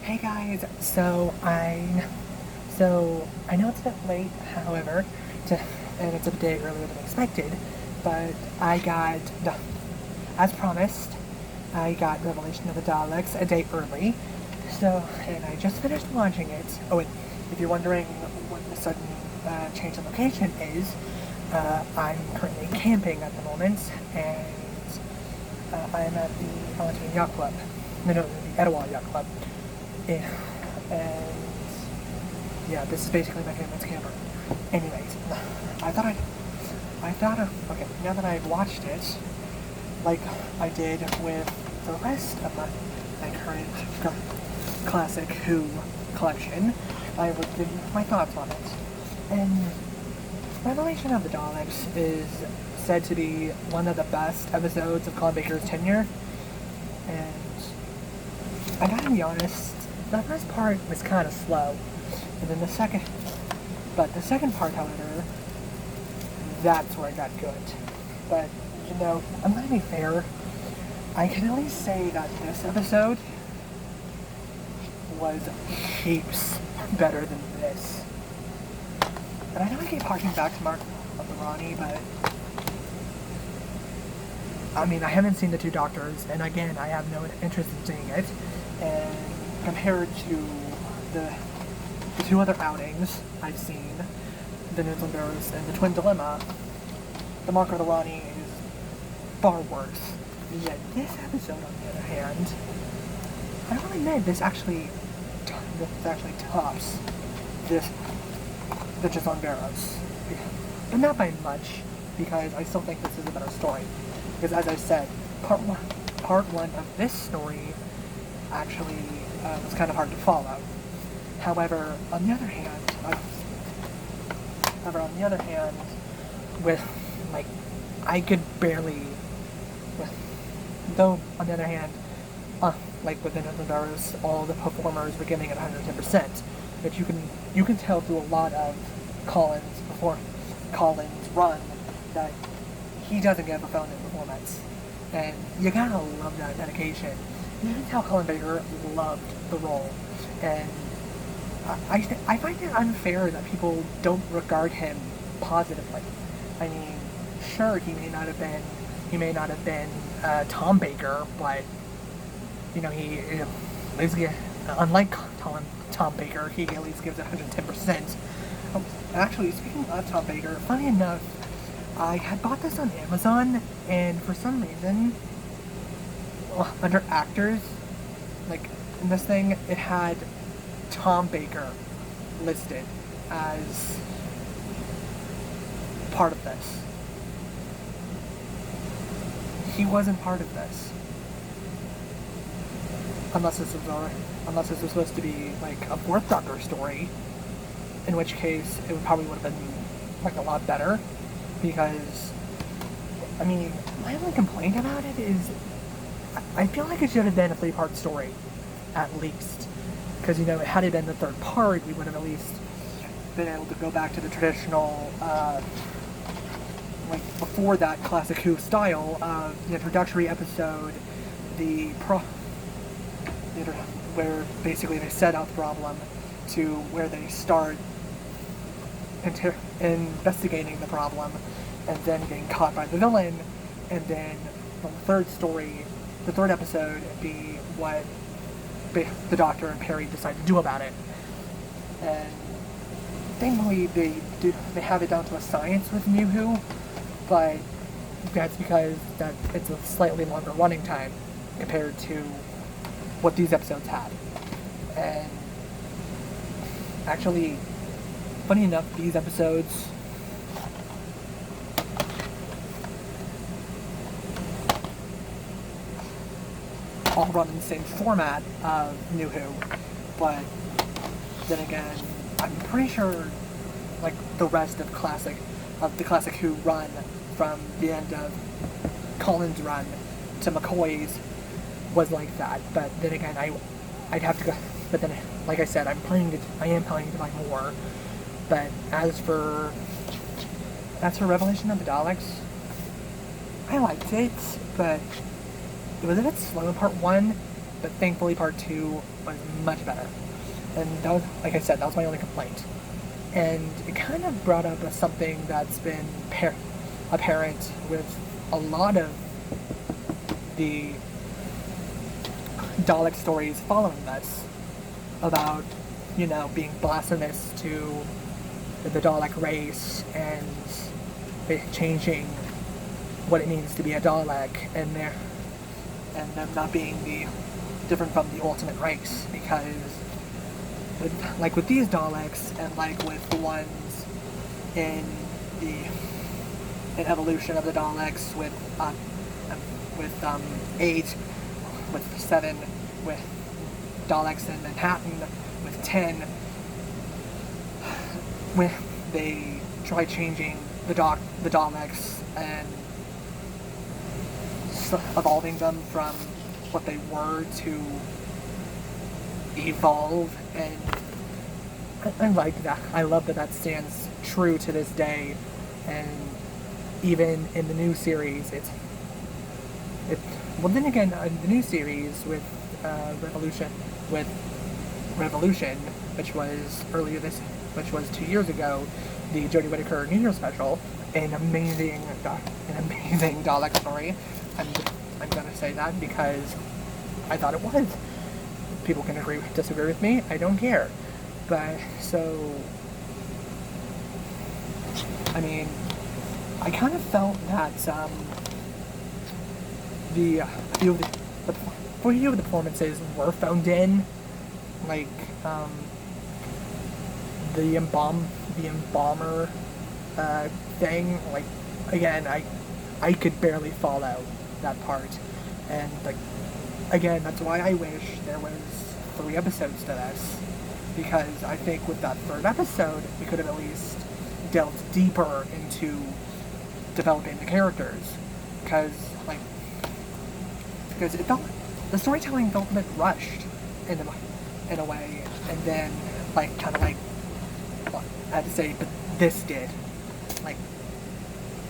Hey guys, I know it's a bit late, however, and it's a day earlier than expected, but as promised, I got Revelation of the Daleks a day early. And I just finished watching it. Oh, and if you're wondering what the sudden change in location is, I'm currently camping at the moment, and I'm at the Valentine Yacht Club. No, the Etowah Yacht Club. Yeah, and yeah, this is basically my family's camper. Anyways, okay, now that I've watched it, like I did with the rest of my current classic Who collection, I will give you my thoughts on it. And Revelation of the Daleks is said to be one of the best episodes of Colin Baker's tenure, and I gotta be honest, the first part was kind of slow, and then the second part, however, that's where it got good. But, I'm gonna be fair, I can at least say that this episode was heaps better than this. And I know I keep harking back to Mark of the Ronnie, but I mean, I haven't seen the two Doctors, and again, I have no interest in seeing it. And compared to the two other outings I've seen, the Newfoundland Barrows and the Twin Dilemma, the Mark of the Ronnie is far worse. Yet this episode, on the other hand, I will admit this actually tops the Newfoundland Barrows, but not by much, because I still think this is a better story. Because as I said, part one of this story actually was kind of hard to follow. However, on the other hand, with I could barely, though on the other hand, with the Newfoundland Barrows, all the performers were giving it 110%, but you can tell through a lot of Colin's run that he doesn't give a phone in performance, and you gotta love that dedication. You can tell Colin Baker loved the role, and I find it unfair that people don't regard him positively. I mean, sure, he may not have been Tom Baker, but unlike Tom Baker, he at least gives it 110%. Actually, speaking of Tom Baker, funny enough, I had bought this on Amazon, and for some reason, under actors, in this thing, it had Tom Baker listed as part of this. He wasn't part of this. Unless this was supposed to be a fourth Doctor story, in which case it probably would have been a lot better. Because, I mean, my only complaint about it is I feel like it should have been a 3-part story, at least. Because, had it been the third part, we would have at least been able to go back to the traditional, before that classic Who style of the introductory episode, where basically they set out the problem to where they start investigating the problem, and then getting caught by the villain, and then the third episode be what the Doctor and Perry decide to do about it. And thankfully they have it down to a science with New Who, but that's because it's a slightly longer running time compared to what these episodes had. And actually, funny enough, these episodes all run in the same format of New Who, but then again, I'm pretty sure the rest of the classic Who run from the end of Colin's run to McCoy's was like that. But then again, I'd have to go. But then, like I said, I am planning to buy more. But as for Revelation of the Daleks, I liked it, but it was a bit slow in part one, but thankfully part 2 was much better. And that was, like I said, that was my only complaint. And it kind of brought up something that's been apparent with a lot of the Dalek stories following this, about, being blasphemous to the Dalek race and changing what it means to be a Dalek, and them not being different from the ultimate race, because with these Daleks, and with the ones in Evolution of the Daleks, with 8, with 7, with Daleks in Manhattan, with 10, when they try changing the Daleks and evolving them from what they were to evolve, and I like that. I love that stands true to this day, and even in the new series, well, then again, the new series with Revaluation, which was 2 years ago, the Jodie Whittaker New Year special, an amazing Dalek story. I'm gonna say that because I thought it was. People can disagree with me. I don't care. But I kind of felt that a few of the performances were phoned in, the embalmer thing. Again, I could barely follow that part, and again, that's why I wish there was 3 episodes to this, because I think with that 3rd episode we could have at least delved deeper into developing the characters, because it felt, the storytelling felt a bit rushed in a way, and then I had to say, but this did.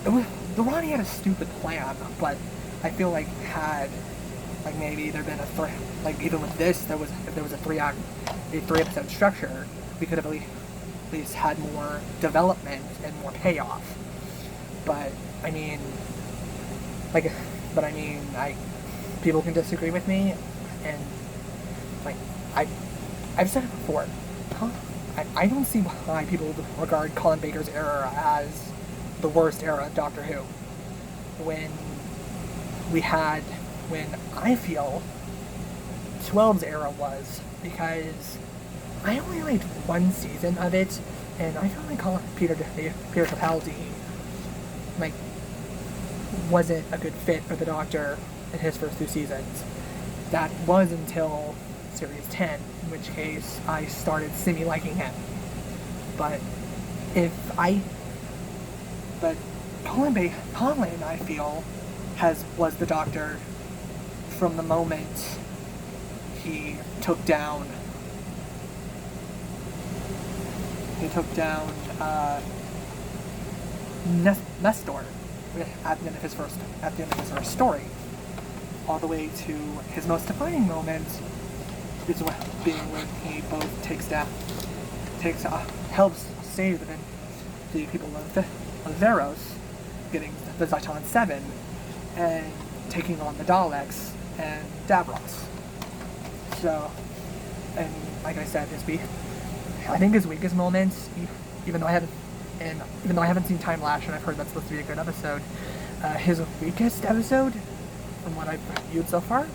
The Ronnie had a stupid plan, but I feel had maybe there been even with this, if there was a 3 episode structure, we could have at least had more development and more payoff. But people can disagree with me, and I've said it before. I don't see why people regard Colin Baker's era as the worst era of Doctor Who, when I feel 12's era was, because I only liked 1 season of it, and I felt Peter Capaldi wasn't a good fit for the Doctor in his first 2 seasons. That was until series 10, in which case I started semi-liking him. But Colin, I feel, was the Doctor from the moment he took down Nestor at the end of his first story, all the way to his most defining moment is being when he both helps save the people of Veros, getting the Zyton 7, and taking on the Daleks and Davros. So, and like I said, I think his weakest moments, even though I haven't seen Time Lash, and I've heard that's supposed to be a good episode, his weakest episode, from what I've viewed so far,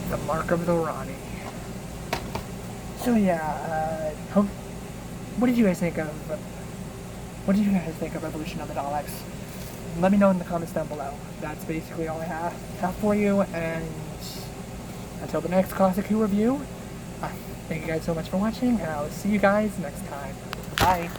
The Mark of the Ronnie. So yeah, what did you guys think of Revolution of the Daleks? Let me know in the comments down below. That's basically all I have for you, and until the next Classic Who review, thank you guys so much for watching, and I'll see you guys next time. Bye!